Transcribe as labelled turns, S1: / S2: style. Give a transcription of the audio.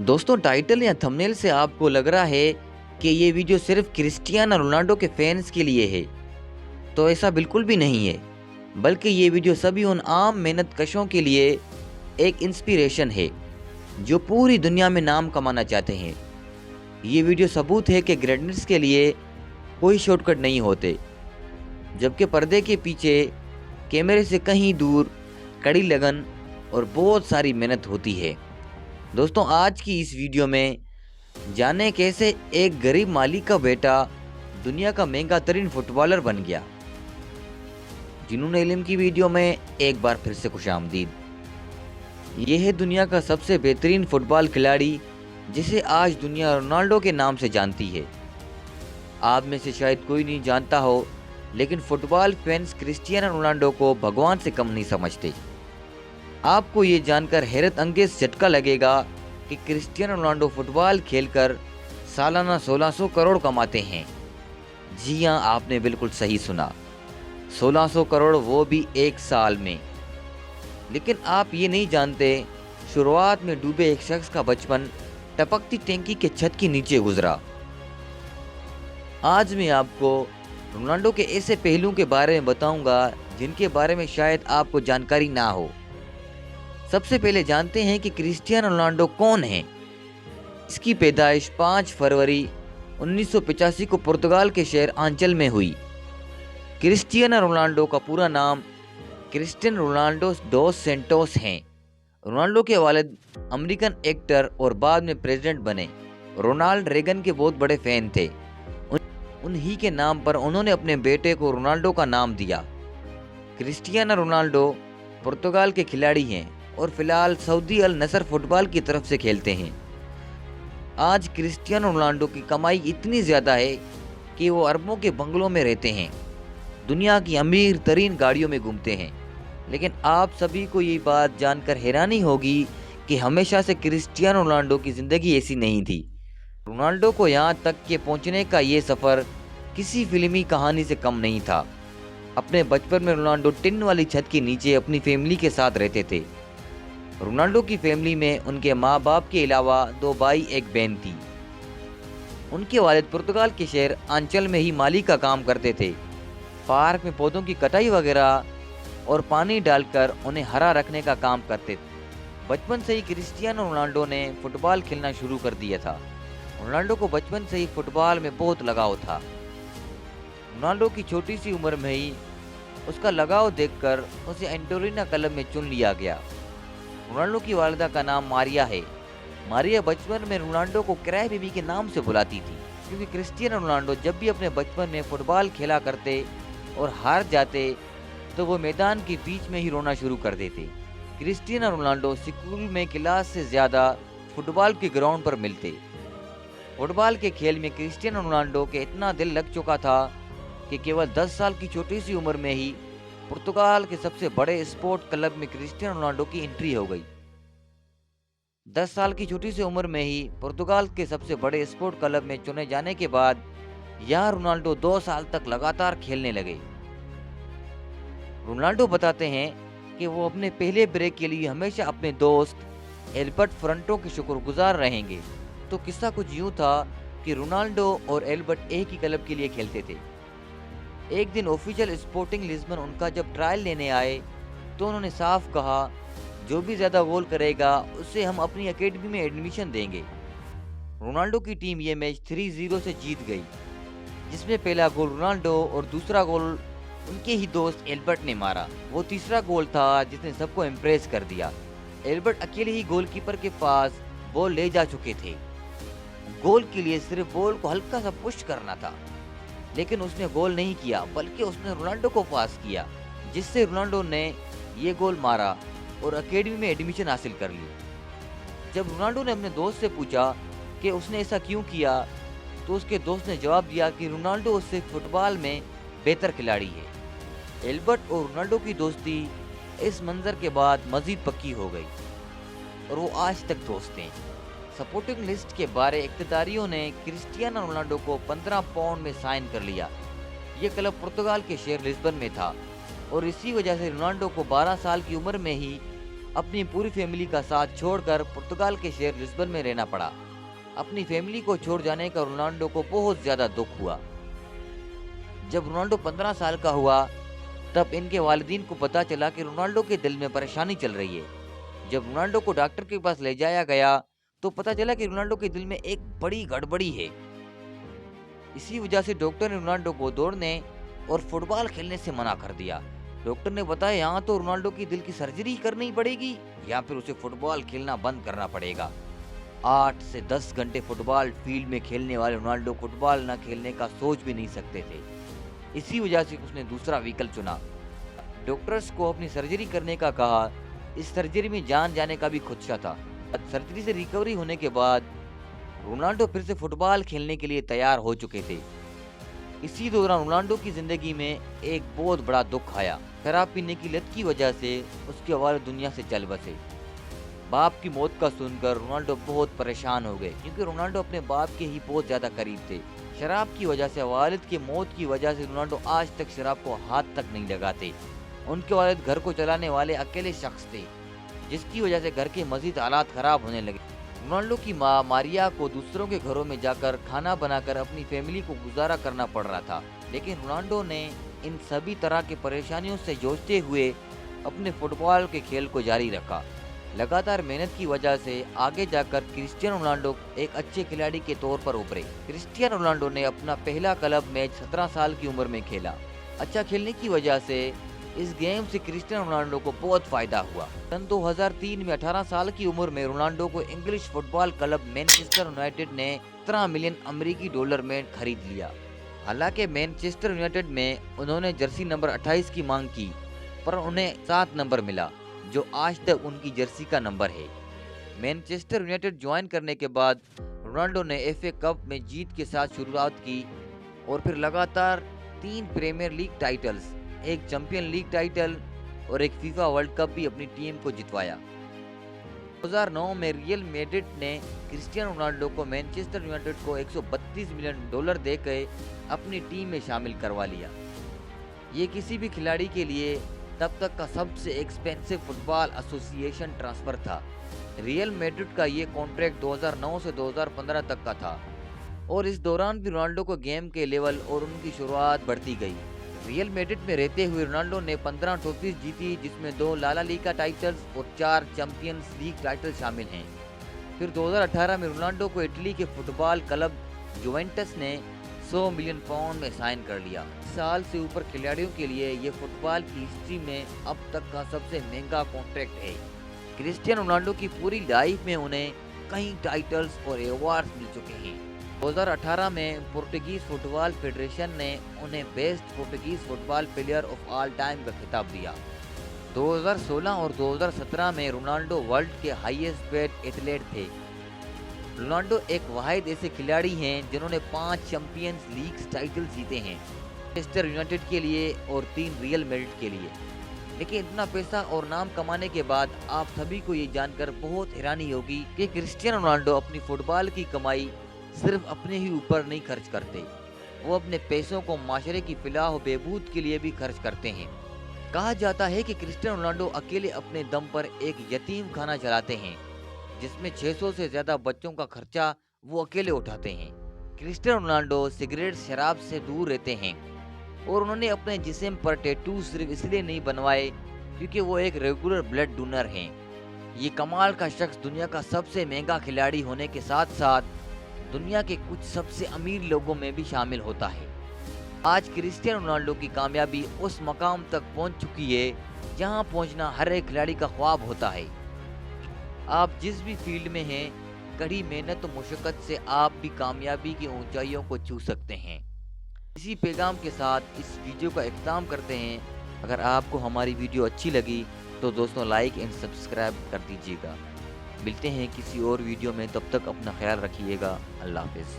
S1: दोस्तों, टाइटल या थंबनेल से आपको लग रहा है कि ये वीडियो सिर्फ क्रिस्टियानो रोनाल्डो के फैंस के लिए है, तो ऐसा बिल्कुल भी नहीं है। बल्कि ये वीडियो सभी उन आम मेहनतकशों के लिए एक इंस्पिरेशन है जो पूरी दुनिया में नाम कमाना चाहते हैं। ये वीडियो सबूत है कि ग्रेटनेस के लिए कोई शॉर्टकट नहीं होते, जबकि पर्दे के पीछे कैमरे से कहीं दूर कड़ी लगन और बहुत सारी मेहनत होती है। दोस्तों, आज की इस वीडियो में जाने कैसे एक गरीब मालिक का बेटा दुनिया का महंगा तरीन फुटबॉलर बन गया। जुनून इल्म की वीडियो में एक बार फिर से खुशामदीद। यह है दुनिया का सबसे बेहतरीन फुटबॉल खिलाड़ी जिसे आज दुनिया रोनाल्डो के नाम से जानती है। आप में से शायद कोई नहीं जानता हो, लेकिन फुटबॉल फैंस क्रिस्टियानो रोनाल्डो को भगवान से कम नहीं समझते। आपको ये जानकर हैरत अंगेज झटका लगेगा कि क्रिस्टियानो रोनाल्डो फुटबॉल खेलकर सालाना 1600 करोड़ कमाते हैं। जी हाँ, आपने बिल्कुल सही सुना, 1600 करोड़, वो भी एक साल में। लेकिन आप ये नहीं जानते, शुरुआत में डूबे एक शख्स का बचपन टपकती टैंकी के छत के नीचे गुजरा। आज मैं आपको रोनाल्डो के ऐसे पहलुओं के बारे में बताऊंगा जिनके बारे में शायद आपको जानकारी ना हो। सबसे पहले जानते हैं कि क्रिस्टियानो रोनाल्डो कौन है। इसकी पैदाइश 5 फरवरी 1985 को पुर्तगाल के शहर आंचल में हुई। क्रिस्टियानो रोनाल्डो का पूरा नाम क्रिस्टियन रोनाल्डो डोस सेंटोस है। रोनाल्डो के वालिद अमेरिकन एक्टर और बाद में प्रेसिडेंट बने रोनाल्ड रेगन के बहुत बड़े फैन थे। उन्हीं के नाम पर उन्होंने अपने बेटे को रोनाल्डो का नाम दिया। क्रिस्टियानो रोनाल्डो पुर्तगाल के खिलाड़ी हैं और फिलहाल सऊदी अल नसर फुटबॉल की तरफ से खेलते हैं। आज क्रिस्टियानो रोनाल्डो की कमाई इतनी ज़्यादा है कि वो अरबों के बंगलों में रहते हैं, दुनिया की अमीर तरीन गाड़ियों में घूमते हैं। लेकिन आप सभी को ये बात जानकर हैरानी होगी कि हमेशा से क्रिस्टियानो रोनाल्डो की ज़िंदगी ऐसी नहीं थी। रोनाल्डो को यहाँ तक के पहुँचने का ये सफ़र किसी फिल्मी कहानी से कम नहीं था। अपने बचपन में रोनाल्डो टिन वाली छत के नीचे अपनी फैमिली के साथ रहते थे। रोनाल्डो की फैमिली में उनके माँ बाप के अलावा 2 भाई एक बहन थी। उनके वालिद पुर्तगाल के शहर आंचल में ही माली का काम करते थे। पार्क में पौधों की कटाई वगैरह और पानी डालकर उन्हें हरा रखने का काम करते थे। बचपन से ही क्रिस्टियानो रोनाल्डो ने फुटबॉल खेलना शुरू कर दिया था। रोनाल्डो को बचपन से ही फुटबॉल में बहुत लगाव था। रोनाल्डो की छोटी सी उम्र में ही उसका लगाव देखकर उसे एंटोरिना क्लब में चुन लिया गया। रोनाल्डो की वालिदा का नाम मारिया है। मारिया बचपन में रोनाल्डो को क्राय बेबी के नाम से बुलाती थी, क्योंकि क्रिस्टियानो रोनाल्डो जब भी अपने बचपन में फुटबॉल खेला करते और हार जाते तो वो मैदान के बीच में ही रोना शुरू कर देते। क्रिस्टियानो रोनाल्डो स्कूल में क्लास से ज़्यादा फुटबॉल के ग्राउंड पर मिलते। फुटबॉल के खेल में क्रिस्टियानो रोनाल्डो के इतना दिल लग चुका था कि केवल 10 साल की छोटी सी उम्र में ही पुर्तगाल के सबसे बड़े स्पोर्ट क्लब में क्रिस्टियानो रोनाल्डो की एंट्री हो गई। 10 साल की छोटी सी उम्र में ही पुर्तगाल के सबसे बड़े स्पोर्ट क्लब में चुने जाने के बाद यहाँ रोनाल्डो 2 साल तक लगातार खेलने लगे। रोनाल्डो बताते हैं कि वो अपने पहले ब्रेक के लिए हमेशा अपने दोस्त एल्बर्ट फ्रंटो के शुक्रगुजार रहेंगे। तो किस्सा कुछ यूँ था कि रोनाल्डो और एल्बर्ट एक ही क्लब के लिए खेलते थे। एक दिन ऑफिशियल स्पोर्टिंग लिस्बन उनका जब ट्रायल लेने आए तो उन्होंने साफ कहा, जो भी ज़्यादा गोल करेगा उससे हम अपनी एकेडमी में एडमिशन देंगे। रोनाल्डो की टीम ये मैच 3-0 से जीत गई, जिसमें पहला गोल रोनाल्डो और दूसरा गोल उनके ही दोस्त एल्बर्ट ने मारा। वो तीसरा गोल था जिसने सबको इम्प्रेस कर दिया। एल्बर्ट अकेले ही गोलकीपर के पास बॉल ले जा चुके थे। गोल के लिए सिर्फ बॉल को हल्का सा पुश करना था, लेकिन उसने गोल नहीं किया, बल्कि उसने रोनाल्डो को पास किया, जिससे रोनाल्डो ने ये गोल मारा और एकेडमी में एडमिशन हासिल कर ली। जब रोनाल्डो ने अपने दोस्त से पूछा कि उसने ऐसा क्यों किया, तो उसके दोस्त ने जवाब दिया कि रोनाल्डो उससे फुटबॉल में बेहतर खिलाड़ी है। एल्बर्ट और रोनाल्डो की दोस्ती इस मंजर के बाद मजीद पक्की हो गई और वो आज तक दोस्त हैं। सपोर्टिंग लिस्ट के बारे इख्तियारियों ने क्रिस्टियानो रोनाल्डो को 15 पाउंड में साइन कर लिया। ये क्लब पुर्तगाल के शहर लिस्बन में था और इसी वजह से रोनाल्डो को 12 साल की उम्र में ही अपनी पूरी फैमिली का साथ छोड़कर पुर्तगाल के शहर लिस्बन में रहना पड़ा। अपनी फैमिली को छोड़ जाने का रोनाल्डो को बहुत ज्यादा दुख हुआ। जब रोनाल्डो 15 साल का हुआ तब इनके वालिदीन को पता चला कि रोनाल्डो के दिल में परेशानी चल रही है। जब रोनाल्डो को डॉक्टर के पास ले जाया गया तो पता चला कि रोनाल्डो के दिल में एक बड़ी गड़बड़ी है। इसी वजह से डॉक्टर ने रोनाल्डो को दौड़ने और फुटबॉल खेलने से मना कर दिया। डॉक्टर ने बताया यहाँ तो रोनाल्डो की दिल की सर्जरी करनी पड़ेगी या फिर उसे फुटबॉल खेलना बंद करना पड़ेगा। 8 से 10 घंटे फुटबॉल फील्ड में खेलने वाले रोनाल्डो फुटबॉल न खेलने का सोच भी नहीं सकते थे। इसी वजह से उसने दूसरा विकल्प चुना। डॉक्टर्स को अपनी सर्जरी करने का कहा। इस सर्जरी में जान जाने का भी खदशा था। सर्जरी से रिकवरी होने के बाद रोनाल्डो फिर से फुटबॉल खेलने के लिए तैयार हो चुके थे। इसी दौरान रोनाल्डो की जिंदगी में एक बहुत बड़ा दुख आया। शराब पीने की लत की वजह से उसके वालिद दुनिया से चल बसे। बाप की मौत का सुनकर रोनाल्डो बहुत परेशान हो गए, क्योंकि रोनाल्डो अपने बाप के ही बहुत ज्यादा करीब थे। शराब की वजह से वालिद की मौत की वजह से रोनाल्डो आज तक शराब को हाथ तक नहीं लगाते। उनके वालिद घर को चलाने वाले अकेले शख्स थे, जिसकी वजह से घर के मजीद हालात खराब होने लगे। रोनाल्डो की माँ मारिया को दूसरों के घरों में जाकर खाना बनाकर अपनी फैमिली को गुजारा करना पड़ रहा था, लेकिन रोनाल्डो ने इन सभी तरह की परेशानियों से जूझते हुए अपने फुटबॉल के खेल को जारी रखा। लगातार मेहनत की वजह से आगे जाकर क्रिस्टियानो रोनाल्डो एक अच्छे खिलाड़ी के तौर पर उभरे। क्रिस्टियानो रोनाल्डो ने अपना पहला क्लब मैच 17 साल की उम्र में खेला। अच्छा खेलने की वजह से इस गेम से क्रिस्टियानो रोनाल्डो को बहुत फायदा हुआ। सन 2003 में 18 साल की उम्र में रोनाल्डो को English football club Manchester United ने 17 मिलियन अमेरिकी डॉलर में खरीद लिया। हालांकि मैनचेस्टर यूनाइटेड में उन्होंने जर्सी नंबर 28 की मांग की, पर उन्हें 7 नंबर मिला, जो आज तक उनकी जर्सी का नंबर है। मैनचेस्टर यूनाइटेड ज्वाइन करने के बाद रोनाल्डो ने एफए कप में जीत के साथ शुरुआत की और फिर लगातार 3 प्रीमियर लीग टाइटल्स, एक चैंपियन लीग टाइटल और एक फीफा वर्ल्ड कप भी अपनी टीम को जितवाया। 2009 में रियल मैड्रिड ने क्रिस्टियानो रोनाल्डो को मैनचेस्टर यूनाइटेड को 132 मिलियन डॉलर देकर अपनी टीम में शामिल करवा लिया। ये किसी भी खिलाड़ी के लिए तब तक का सबसे एक्सपेंसिव फुटबॉल एसोसिएशन ट्रांसफर था। रियल मैड्रिड का ये कॉन्ट्रैक्ट 2009 से 2015 तक का था और इस दौरान भी रोनाल्डो को गेम के लेवल और उनकी शुरुआत बढ़ती गई। रियल मैड्रिड में रहते हुए रोनाल्डो ने 15 ट्रॉफीज जीती, जिसमें 2 ला लीगा टाइटल्स और 4 चैंपियंस लीग टाइटल शामिल हैं। फिर 2018 में रोनाल्डो को इटली के फुटबॉल क्लब जुवेंटस ने 100 मिलियन पाउंड में साइन कर लिया। साल से ऊपर खिलाड़ियों के लिए ये फुटबॉल की हिस्ट्री में अब तक का सबसे महंगा कॉन्ट्रैक्ट है। क्रिस्टियानो रोनाल्डो की पूरी लाइफ में उन्हें कई टाइटल्स और अवार्ड्स मिल चुके हैं। 2018 में पुर्तगीज फुटबॉल फेडरेशन ने उन्हें best Portuguese football player of all time का खिताब दिया। 2016 और 2017 में रोनाल्डो वर्ल्ड के हाईएस्ट पेड एथलीट थे। रोनाल्डो एक वाहिद ऐसे खिलाड़ी हैं जिन्होंने 5 चैंपियंस लीग टाइटल जीते हैं, मैनचेस्टर यूनाइटेड के लिए और 3 रियल मैड्रिड के लिए। लेकिन इतना पैसा और नाम कमाने के बाद आप सभी को ये जानकर बहुत हैरानी होगी कि क्रिस्टियानो रोनाल्डो अपनी फुटबॉल की कमाई सिर्फ अपने ही ऊपर नहीं खर्च करते, वो अपने पैसों को माशरे की फलाह व बहबूद के लिए भी खर्च करते हैं। कहा जाता है कि क्रिस्टियानो रोनाल्डो अकेले अपने दम पर एक यतीम खाना चलाते हैं, जिसमें 600 से ज्यादा बच्चों का खर्चा वो अकेले उठाते हैं। क्रिस्टियानो रोनाल्डो सिगरेट शराब से दूर रहते हैं और उन्होंने अपने जिस्म पर टैटू सिर्फ इसलिए नहीं बनवाए क्योंकि वो एक रेगुलर ब्लड डोनर हैं। ये कमाल का शख्स दुनिया का सबसे महंगा खिलाड़ी होने के साथ साथ दुनिया के कुछ सबसे अमीर लोगों में भी शामिल होता है। आज क्रिस्टियानो रोनाल्डो की कामयाबी उस मकाम तक पहुंच चुकी है जहां पहुंचना हर एक खिलाड़ी का ख्वाब होता है। आप जिस भी फील्ड में हैं, कड़ी मेहनत और मुशक्कत से आप भी कामयाबी की ऊंचाइयों को छू सकते हैं। इसी पैगाम के साथ इस वीडियो का इख्तिताम करते हैं। अगर आपको हमारी वीडियो अच्छी लगी तो दोस्तों लाइक एंड सब्सक्राइब कर दीजिएगा। मिलते हैं किसी और वीडियो में, तब तक अपना ख्याल रखिएगा। अल्लाह हाफिज़।